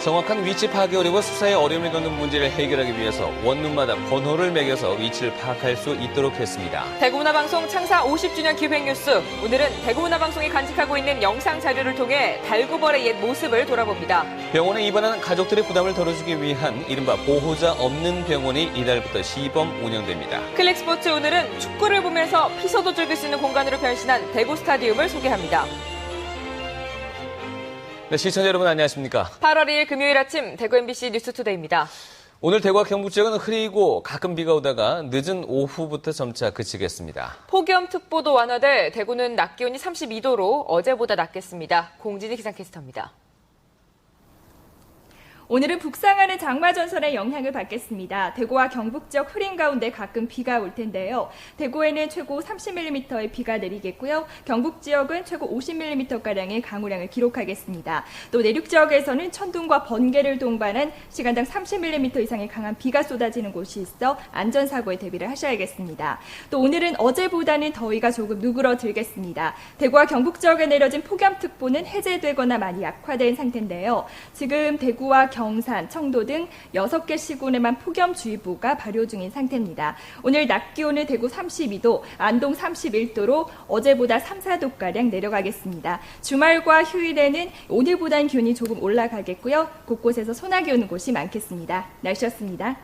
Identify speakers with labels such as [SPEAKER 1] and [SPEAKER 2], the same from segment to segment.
[SPEAKER 1] 정확한 위치 파악이 어려워 수사에 어려움을 겪는 문제를 해결하기 위해서 원룸마다 번호를 매겨서 위치를 파악할 수 있도록 했습니다.
[SPEAKER 2] 대구문화방송 창사 50주년 기획뉴스. 오늘은 대구문화방송이 간직하고 있는 영상 자료를 통해 달구벌의 옛 모습을 돌아봅니다.
[SPEAKER 1] 병원에 입원한 가족들의 부담을 덜어주기 위한 이른바 보호자 없는 병원이 이달부터 시범 운영됩니다.
[SPEAKER 2] 클릭스포츠 오늘은 축구를 보면서 피서도 즐길 수 있는 공간으로 변신한 대구 스타디움을 소개합니다.
[SPEAKER 1] 네, 시청자 여러분 안녕하십니까?
[SPEAKER 2] 8월 2일 금요일 아침 대구 MBC 뉴스투데이입니다. 오늘
[SPEAKER 1] 대구와 경북 지역은 흐리고 가끔 비가 오다가 늦은 오후부터 점차 그치겠습니다.
[SPEAKER 2] 폭염특보도 완화돼 대구는 낮 기온이 32도로 어제보다 낮겠습니다. 공진희 기상캐스터입니다.
[SPEAKER 3] 오늘은 북상하는 장마전선의 영향을 받겠습니다. 대구와 경북 지역 흐린 가운데 가끔 비가 올 텐데요. 대구에는 최고 30mm의 비가 내리겠고요. 경북 지역은 최고 50mm가량의 강우량을 기록하겠습니다. 또 내륙 지역에서는 천둥과 번개를 동반한 시간당 30mm 이상의 강한 비가 쏟아지는 곳이 있어 안전사고에 대비를 하셔야겠습니다. 또 오늘은 어제보다는 더위가 조금 누그러들겠습니다. 대구와 경북 지역에 내려진 폭염특보는 해제되거나 많이 약화된 상태인데요. 지금 대구와 경산, 청도 등 6개 시군에만 폭염주의보가 발효 중인 상태입니다. 오늘 낮 기온은 대구 32도, 안동 31도로 어제보다 3, 4도가량 내려가겠습니다. 주말과 휴일에는 오늘보다는 기온이 조금 올라가겠고요. 곳곳에서 소나기 오는 곳이 많겠습니다. 날씨였습니다.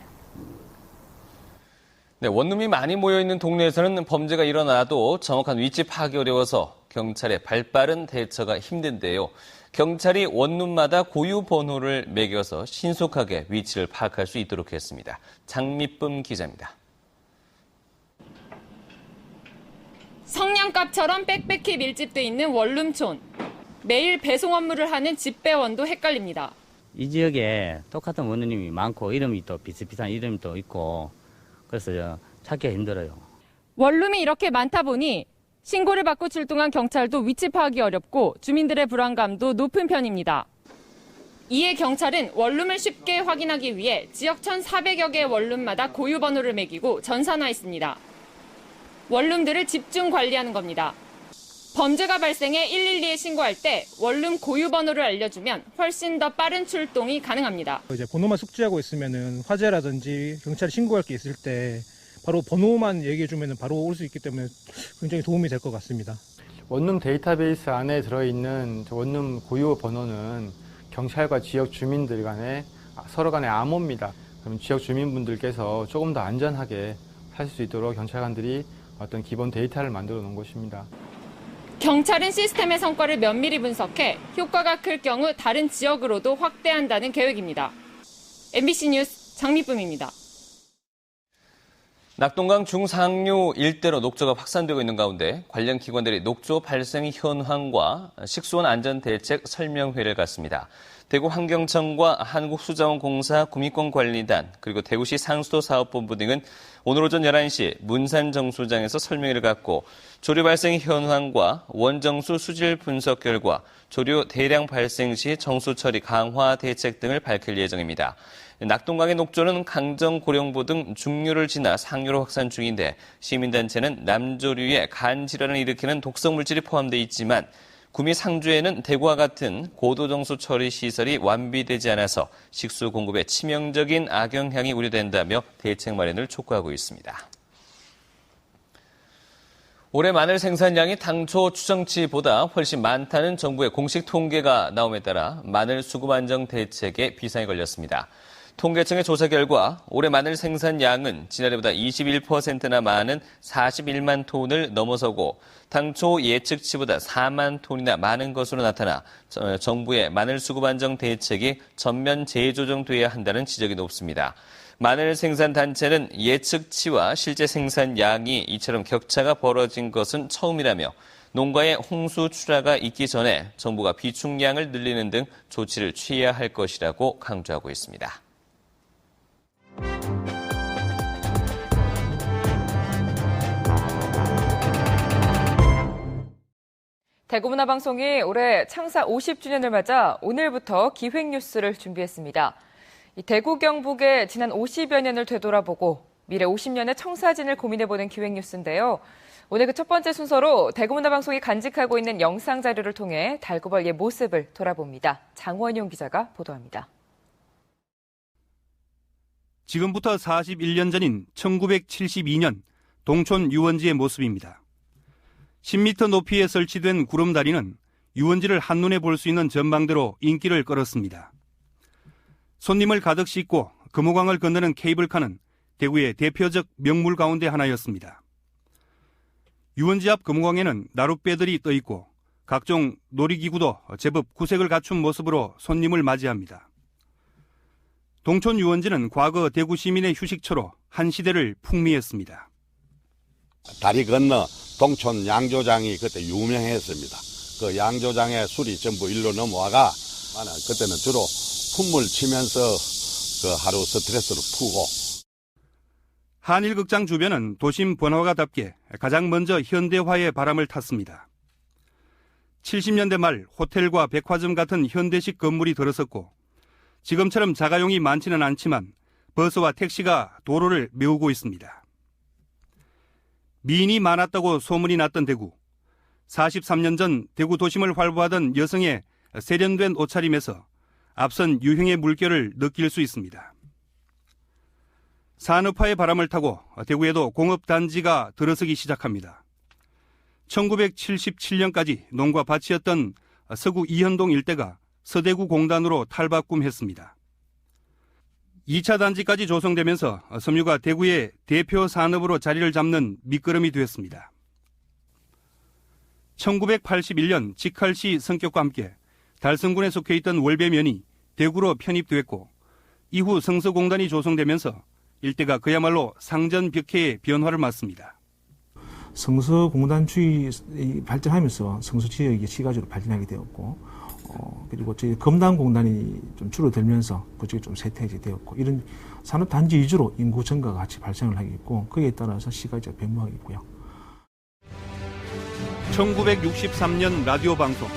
[SPEAKER 1] 네, 원룸이 많이 모여있는 동네에서는 범죄가 일어나도 정확한 위치 파악이 어려워서 경찰의 발빠른 대처가 힘든데요. 경찰이 원룸마다 고유 번호를 매겨서 신속하게 위치를 파악할 수 있도록 했습니다. 장미쁨 기자입니다.
[SPEAKER 4] 성냥갑처럼 빽빽히 밀집돼 있는 원룸촌. 매일 배송 업무를 하는 집배원도 헷갈립니다.
[SPEAKER 5] 이 지역에 똑같은 원룸이 많고 이름이 또 비슷비슷한 이름이 또 있고 그래서 찾기가 힘들어요.
[SPEAKER 4] 원룸이 이렇게 많다 보니 신고를 받고 출동한 경찰도 위치 파악이 어렵고 주민들의 불안감도 높은 편입니다. 이에 경찰은 원룸을 쉽게 확인하기 위해 지역 1,400여 개의 원룸마다 고유 번호를 매기고 전산화했습니다. 원룸들을 집중 관리하는 겁니다. 범죄가 발생해 112에 신고할 때 원룸 고유 번호를 알려주면 훨씬 더 빠른 출동이 가능합니다.
[SPEAKER 6] 이제 번호만 숙지하고 있으면은 화재라든지 경찰에 신고할 게 있을 때 바로 번호만 얘기해주면 바로 올 수 있기 때문에 굉장히 도움이 될 것 같습니다.
[SPEAKER 7] 원룸 데이터베이스 안에 들어있는 원룸 고유 번호는 경찰과 지역 주민들 간에 서로 간의 암호입니다. 그럼 지역 주민분들께서 조금 더 안전하게 하실 수 있도록 경찰관들이 어떤 기본 데이터를 만들어 놓은 것입니다.
[SPEAKER 4] 경찰은 시스템의 성과를 면밀히 분석해 효과가 클 경우 다른 지역으로도 확대한다는 계획입니다. MBC 뉴스 장미쁨입니다.
[SPEAKER 1] 낙동강 중상류 일대로 녹조가 확산되고 있는 가운데 관련 기관들이 녹조 발생 현황과 식수원 안전대책 설명회를 갖습니다. 대구환경청과 한국수자원공사 구미권관리단 그리고 대구시 상수도사업본부 등은 오늘 오전 11시 문산정수장에서 설명회를 갖고 조류 발생 현황과 원정수 수질 분석 결과 조류 대량 발생 시 정수 처리 강화 대책 등을 밝힐 예정입니다. 낙동강의 녹조는 강정, 고령보 등 중류를 지나 상류로 확산 중인데 시민단체는 남조류에 간 질환을 일으키는 독성 물질이 포함되어 있지만 구미 상주에는 대구와 같은 고도정수 처리 시설이 완비되지 않아서 식수 공급에 치명적인 악영향이 우려된다며 대책 마련을 촉구하고 있습니다. 올해 마늘 생산량이 당초 추정치보다 훨씬 많다는 정부의 공식 통계가 나옴에 따라 마늘 수급 안정 대책에 비상이 걸렸습니다. 통계청의 조사 결과 올해 마늘 생산량은 지난해보다 21%나 많은 41만 톤을 넘어서고 당초 예측치보다 4만 톤이나 많은 것으로 나타나 정부의 마늘 수급 안정 대책이 전면 재조정돼야 한다는 지적이 높습니다. 마늘 생산 단체는 예측치와 실제 생산량이 이처럼 격차가 벌어진 것은 처음이라며 농가에 홍수 출하가 있기 전에 정부가 비축량을 늘리는 등 조치를 취해야 할 것이라고 강조하고 있습니다.
[SPEAKER 2] 대구문화방송이 올해 창사 50주년을 맞아 오늘부터 기획뉴스를 준비했습니다. 대구 경북의 지난 50여 년을 되돌아보고 미래 50년의 청사진을 고민해보는 기획뉴스인데요. 오늘 그 첫 번째 순서로 대구문화방송이 간직하고 있는 영상 자료를 통해 달구벌 옛 모습을 돌아봅니다. 장원용 기자가 보도합니다.
[SPEAKER 8] 지금부터 41년 전인 1972년 동촌 유원지의 모습입니다. 10m 높이에 설치된 구름다리는 유원지를 한눈에 볼 수 있는 전망대로 인기를 끌었습니다. 손님을 가득 싣고 금호강을 건너는 케이블카는 대구의 대표적 명물 가운데 하나였습니다. 유원지 앞 금호강에는 나룻배들이 떠 있고 각종 놀이기구도 제법 구색을 갖춘 모습으로 손님을 맞이합니다. 동촌 유원지는 과거 대구 시민의 휴식처로 한 시대를 풍미했습니다.
[SPEAKER 9] 다리 건너 동촌 양조장이 그때 유명했습니다. 그 양조장에 술이 전부 일로 넘어와가 그때는 주로 풋물 치면서 그 하루 스트레스를 푸고.
[SPEAKER 8] 한일극장 주변은 도심 번화가답게 가장 먼저 현대화의 바람을 탔습니다. 70년대 말 호텔과 백화점 같은 현대식 건물이 들어섰고 지금처럼 자가용이 많지는 않지만 버스와 택시가 도로를 메우고 있습니다. 미인이 많았다고 소문이 났던 대구. 43년 전 대구 도심을 활보하던 여성의 세련된 옷차림에서 앞선 유행의 물결을 느낄 수 있습니다. 산업화의 바람을 타고 대구에도 공업단지가 들어서기 시작합니다. 1977년까지 농가 밭이었던 서구 이현동 일대가 서대구 공단으로 탈바꿈했습니다. 2차 단지까지 조성되면서 섬유가 대구의 대표 산업으로 자리를 잡는 밑거름이 되었습니다. 1981년 직할시 성격과 함께 달성군에 속해 있던 월배면이 대구로 편입됐고 이후 성서공단이 조성되면서 일대가 그야말로 상전벽해의 변화를 맞습니다.
[SPEAKER 10] 성서공단주의 발전하면서 성수지역이 시가지로 발전하게 되었고 그리고 저희 검단공단이 좀 줄어들면서 그쪽이 좀 쇠퇴해지 되었고 이런 산업단지 위주로 인구 증가가 같이 발생을 하게 있고 거기에 따라서 시가지가 변모하게 있고요.
[SPEAKER 8] 1963년 라디오 방송,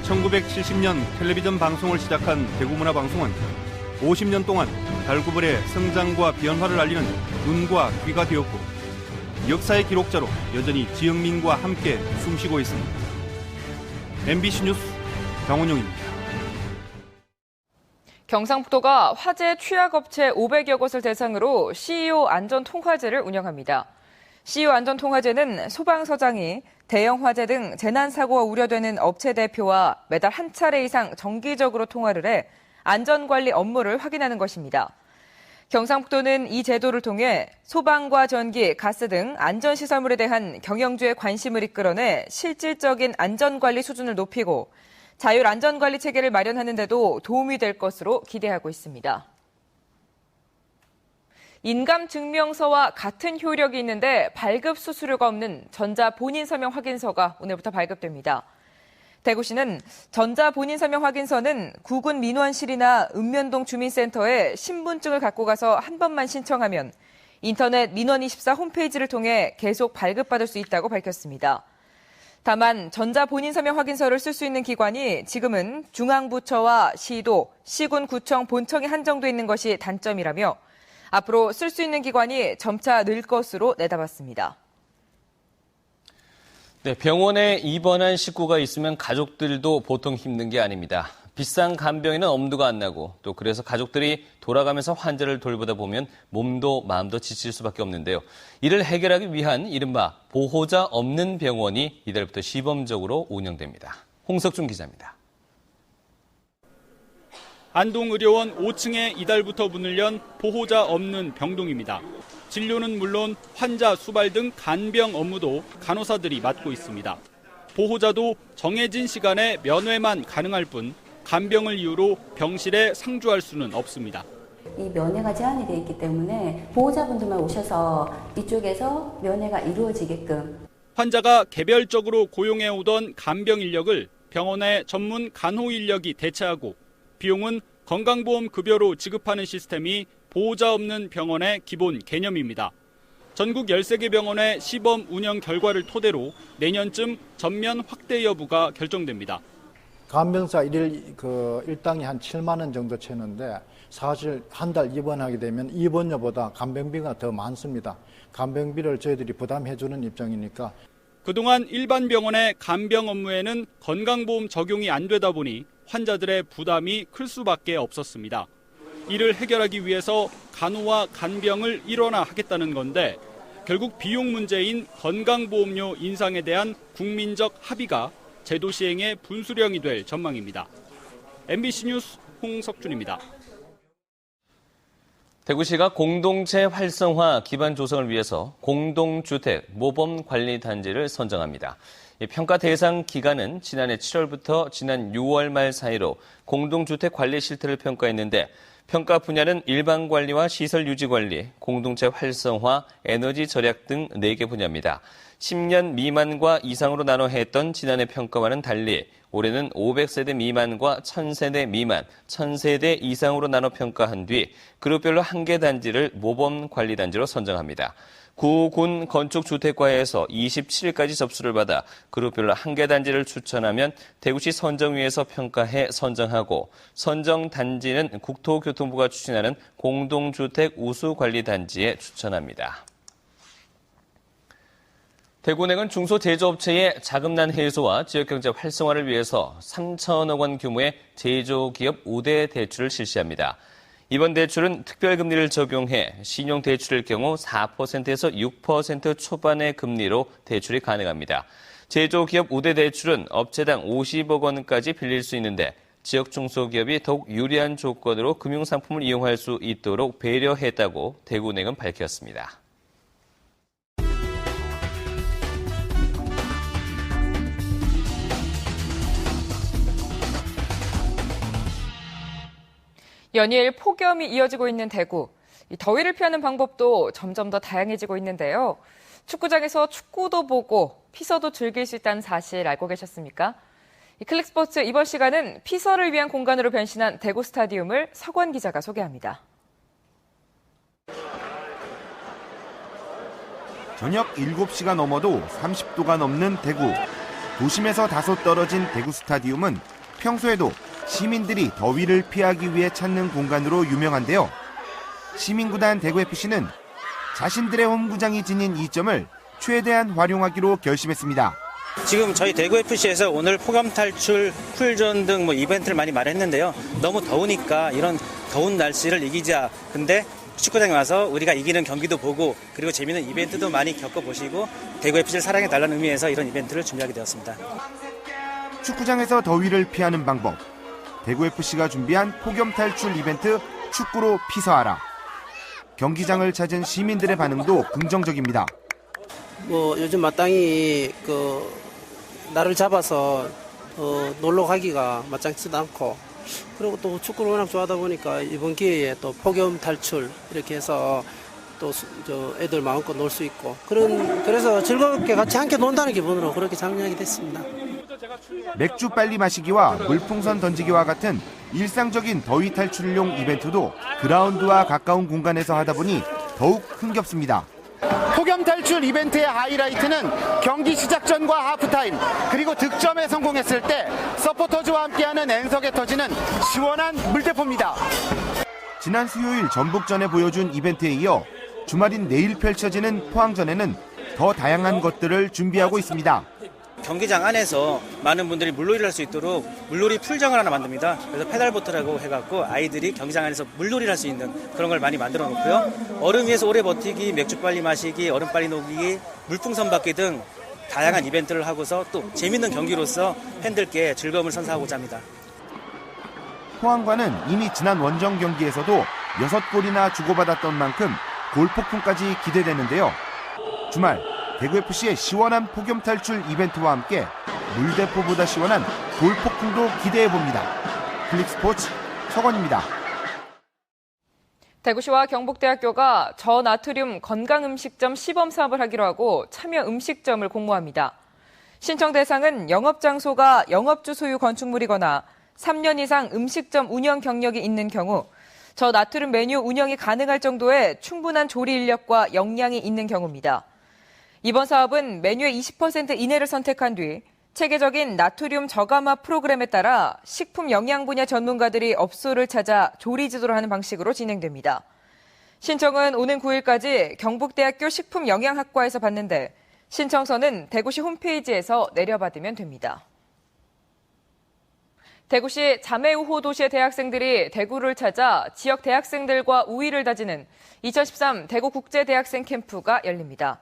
[SPEAKER 8] 1970년 텔레비전 방송을 시작한 대구문화방송은 50년 동안 달구벌의 성장과 변화를 알리는 눈과 귀가 되었고 역사의 기록자로 여전히 지역민과 함께 숨쉬고 있습니다. MBC 뉴스 강원용입니다.
[SPEAKER 2] 경상북도가 화재 취약업체 500여 곳을 대상으로 CEO 안전통화제를 운영합니다. CEO 안전통화제는 소방서장이 대형 화재 등 재난사고가 우려되는 업체 대표와 매달 한 차례 이상 정기적으로 통화를 해 안전관리 업무를 확인하는 것입니다. 경상북도는 이 제도를 통해 소방과 전기, 가스 등 안전시설물에 대한 경영주의 관심을 이끌어내 실질적인 안전관리 수준을 높이고 자율 안전관리 체계를 마련하는 데도 도움이 될 것으로 기대하고 있습니다. 인감증명서와 같은 효력이 있는데 발급 수수료가 없는 전자본인서명 확인서가 오늘부터 발급됩니다. 대구시는 전자본인서명 확인서는 구군 민원실이나 읍면동 주민센터에 신분증을 갖고 가서 한 번만 신청하면 인터넷 민원24 홈페이지를 통해 계속 발급받을 수 있다고 밝혔습니다. 다만 전자본인서명 확인서를 쓸 수 있는 기관이 지금은 중앙부처와 시도, 시군, 구청, 본청에 한정돼 있는 것이 단점이라며 앞으로 쓸 수 있는 기관이 점차 늘 것으로 내다봤습니다.
[SPEAKER 1] 네, 병원에 입원한 식구가 있으면 가족들도 보통 힘든 게 아닙니다. 비싼 간병에는 엄두가 안 나고 또 그래서 가족들이 돌아가면서 환자를 돌보다 보면 몸도 마음도 지칠 수밖에 없는데요. 이를 해결하기 위한 이른바 보호자 없는 병원이 이달부터 시범적으로 운영됩니다. 홍석준 기자입니다.
[SPEAKER 11] 안동의료원 5층에 이달부터 문을 연 보호자 없는 병동입니다. 진료는 물론 환자 수발 등 간병 업무도 간호사들이 맡고 있습니다. 보호자도 정해진 시간에 면회만 가능할 뿐 간병을 이유로 병실에 상주할 수는 없습니다.
[SPEAKER 12] 이 면회가 제한이 돼 있기 때문에 보호자분들만 오셔서 이쪽에서 면회가 이루어지게끔.
[SPEAKER 11] 환자가 개별적으로 고용해오던 간병 인력을 병원의 전문 간호 인력이 대체하고 비용은 건강보험 급여로 지급하는 시스템이 보호자 없는 병원의 기본 개념입니다. 전국 13개 병원의 시범 운영 결과를 토대로 내년쯤 전면 확대 여부가 결정됩니다.
[SPEAKER 13] 간병사 일당이 한 7만 원 정도 채는데 사실 한 달 입원하게 되면 입원료보다 간병비가 더 많습니다. 간병비를 저희들이 부담해주는 입장이니까.
[SPEAKER 11] 그동안 일반 병원의 간병 업무에는 건강보험 적용이 안 되다 보니 환자들의 부담이 클 수밖에 없었습니다. 이를 해결하기 위해서 간호와 간병을 일원화하겠다는 건데 결국 비용 문제인 건강보험료 인상에 대한 국민적 합의가 제도 시행의 분수령이 될 전망입니다. MBC 뉴스 홍석준입니다.
[SPEAKER 1] 대구시가 공동체 활성화 기반 조성을 위해서 공동주택 모범관리단지를 선정합니다. 평가 대상 기간은 지난해 7월부터 지난 6월 말 사이로 공동주택 관리 실태를 평가했는데 평가 분야는 일반관리와 시설유지관리, 공동체 활성화, 에너지 절약 등 4개 분야입니다. 10년 미만과 이상으로 나눠 했던 지난해 평가와는 달리 올해는 500세대 미만과 1000세대 미만, 1000세대 이상으로 나눠 평가한 뒤 그룹별로 1개 단지를 모범관리단지로 선정합니다. 구군 건축주택과에서 27일까지 접수를 받아 그룹별로 1개 단지를 추천하면 대구시 선정위에서 평가해 선정하고 선정 단지는 국토교통부가 추진하는 공동주택 우수관리단지에 추천합니다. 대구은행은 중소제조업체의 자금난 해소와 지역경제 활성화를 위해서 3천억 원 규모의 제조기업 우대 대출을 실시합니다. 이번 대출은 특별금리를 적용해 신용대출일 경우 4%에서 6% 초반의 금리로 대출이 가능합니다. 제조기업 우대 대출은 업체당 50억 원까지 빌릴 수 있는데 지역 중소기업이 더욱 유리한 조건으로 금융상품을 이용할 수 있도록 배려했다고 대구은행은 밝혔습니다.
[SPEAKER 2] 연일 폭염이 이어지고 있는 대구. 이 더위를 피하는 방법도 점점 더 다양해지고 있는데요. 축구장에서 축구도 보고 피서도 즐길 수 있다는 사실 알고 계셨습니까? 클릭스포츠 이번 시간은 피서를 위한 공간으로 변신한 대구 스타디움을 석원 기자가 소개합니다.
[SPEAKER 14] 저녁 7시가 넘어도 30도가 넘는 대구. 도심에서 다소 떨어진 대구 스타디움은 평소에도 시민들이 더위를 피하기 위해 찾는 공간으로 유명한데요. 시민구단 대구FC는 자신들의 홈구장이 지닌 이 점을 최대한 활용하기로 결심했습니다.
[SPEAKER 15] 지금 저희 대구FC에서 오늘 폭염 탈출, 쿨존 등 이벤트를 많이 마련했는데요. 너무 더우니까 이런 더운 날씨를 이기자. 근데 축구장에 와서 우리가 이기는 경기도 보고 그리고 재미있는 이벤트도 많이 겪어보시고 대구FC를 사랑해달라는 의미에서 이런 이벤트를 준비하게 되었습니다.
[SPEAKER 14] 축구장에서 더위를 피하는 방법. 대구FC가 준비한 폭염 탈출 이벤트 축구로 피서하라. 경기장을 찾은 시민들의 반응도 긍정적입니다.
[SPEAKER 16] 요즘 마땅히 날을 잡아서 놀러 가기가 마땅치도 않고 그리고 또 축구를 워낙 좋아하다 보니까 이번 기회에 또 폭염 탈출 이렇게 해서 또 애들 마음껏 놀 수 있고 그래서 즐겁게 같이 함께 논다는 기분으로 그렇게 참여하게 됐습니다.
[SPEAKER 14] 맥주 빨리 마시기와 물풍선 던지기와 같은 일상적인 더위 탈출용 이벤트도 그라운드와 가까운 공간에서 하다 보니 더욱 흥겹습니다.
[SPEAKER 17] 폭염 탈출 이벤트의 하이라이트는 경기 시작 전과 하프타임 그리고 득점에 성공했을 때 서포터즈와 함께하는 엔석에 터지는 시원한 물대포입니다.
[SPEAKER 14] 지난 수요일 전북전에 보여준 이벤트에 이어 주말인 내일 펼쳐지는 포항전에는 더 다양한 것들을 준비하고 있습니다.
[SPEAKER 15] 경기장 안에서 많은 분들이 물놀이를 할 수 있도록 물놀이 풀장을 하나 만듭니다. 그래서 페달보트라고 해갖고 아이들이 경기장 안에서 물놀이를 할 수 있는 그런 걸 많이 만들어 놓고요. 얼음 위에서 오래 버티기, 맥주 빨리 마시기, 얼음 빨리 녹이기, 물풍선 받기 등 다양한 이벤트를 하고서 또 재밌는 경기로서 팬들께 즐거움을 선사하고자 합니다.
[SPEAKER 14] 포항과는 이미 지난 원정 경기에서도 6골이나 주고받았던 만큼 골폭풍까지 기대되는데요. 주말 대구FC의 시원한 폭염 탈출 이벤트와 함께 물대포보다 시원한 돌폭풍도 기대해봅니다. 클릭스포츠 석원입니다.
[SPEAKER 2] 대구시와 경북대학교가 저나트륨 건강음식점 시범 사업을 하기로 하고 참여 음식점을 공모합니다. 신청 대상은 영업장소가 영업주 소유 건축물이거나 3년 이상 음식점 운영 경력이 있는 경우, 저나트륨 메뉴 운영이 가능할 정도의 충분한 조리 인력과 역량이 있는 경우입니다. 이번 사업은 메뉴의 20% 이내를 선택한 뒤 체계적인 나트륨 저감화 프로그램에 따라 식품 영양 분야 전문가들이 업소를 찾아 조리 지도를 하는 방식으로 진행됩니다. 신청은 오는 9일까지 경북대학교 식품영양학과에서 받는데 신청서는 대구시 홈페이지에서 내려받으면 됩니다. 대구시 자매우호 도시의 대학생들이 대구를 찾아 지역 대학생들과 우위를 다지는 2013 대구국제대학생 캠프가 열립니다.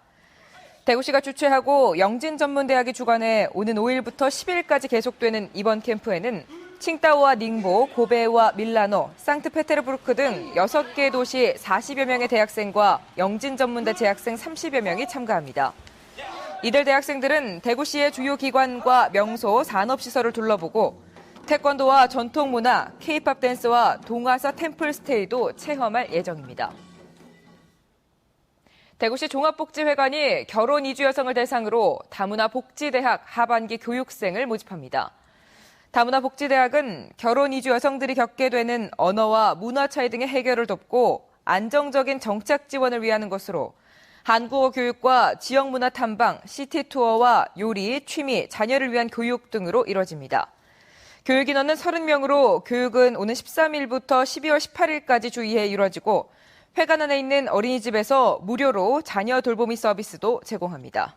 [SPEAKER 2] 대구시가 주최하고 영진전문대학이 주관해 오는 5일부터 10일까지 계속되는 이번 캠프에는 칭다오와 닝보, 고베와 밀라노, 상트페테르부르크 등 6개 도시 40여 명의 대학생과 영진전문대 재학생 30여 명이 참가합니다. 이들 대학생들은 대구시의 주요 기관과 명소, 산업시설을 둘러보고 태권도와 전통문화, K-팝 댄스와 동화사 템플스테이도 체험할 예정입니다. 대구시 종합복지회관이 결혼 이주 여성을 대상으로 다문화 복지대학 하반기 교육생을 모집합니다. 다문화 복지대학은 결혼 이주 여성들이 겪게 되는 언어와 문화 차이 등의 해결을 돕고 안정적인 정착 지원을 위하는 것으로 한국어 교육과 지역 문화 탐방, 시티 투어와 요리, 취미, 자녀를 위한 교육 등으로 이뤄집니다. 교육 인원은 30명으로 교육은 오는 13일부터 12월 18일까지 주 2회 이뤄지고 회관 안에 있는 어린이집에서 무료로 자녀 돌보미 서비스도 제공합니다.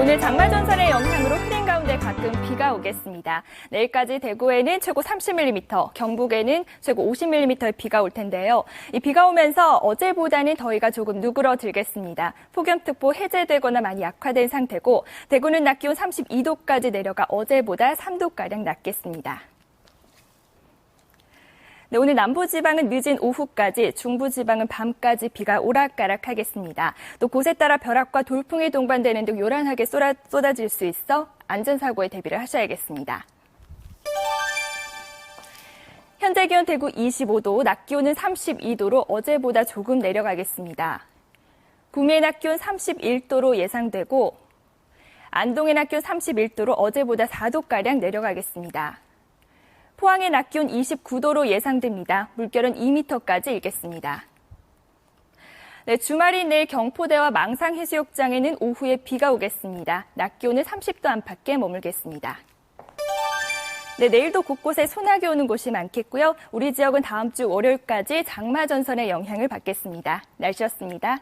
[SPEAKER 3] 오늘 장마전선의 영향으로 흐린 가운데 가끔 비가 오겠습니다. 내일까지 대구에는 최고 30mm, 경북에는 최고 50mm의 비가 올 텐데요. 이 비가 오면서 어제보다는 더위가 조금 누그러들겠습니다. 폭염특보 해제되거나 많이 약화된 상태고 대구는 낮 기온 32도까지 내려가 어제보다 3도가량 낮겠습니다. 네, 오늘 남부지방은 늦은 오후까지, 중부지방은 밤까지 비가 오락가락하겠습니다. 또 곳에 따라 벼락과 돌풍이 동반되는 등 요란하게 쏟아질 수 있어 안전사고에 대비를 하셔야겠습니다. 현재 기온 대구 25도, 낮 기온은 32도로 어제보다 조금 내려가겠습니다. 구미의 낮 기온 31도로 예상되고 안동의 낮 기온 31도로 어제보다 4도가량 내려가겠습니다. 포항의 낮 기온 29도로 예상됩니다. 물결은 2m까지 일겠습니다. 네, 주말인 내일 경포대와 망상해수욕장에는 오후에 비가 오겠습니다. 낮 기온은 30도 안팎에 머물겠습니다. 네, 내일도 곳곳에 소나기 오는 곳이 많겠고요. 우리 지역은 다음 주 월요일까지 장마전선의 영향을 받겠습니다. 날씨였습니다.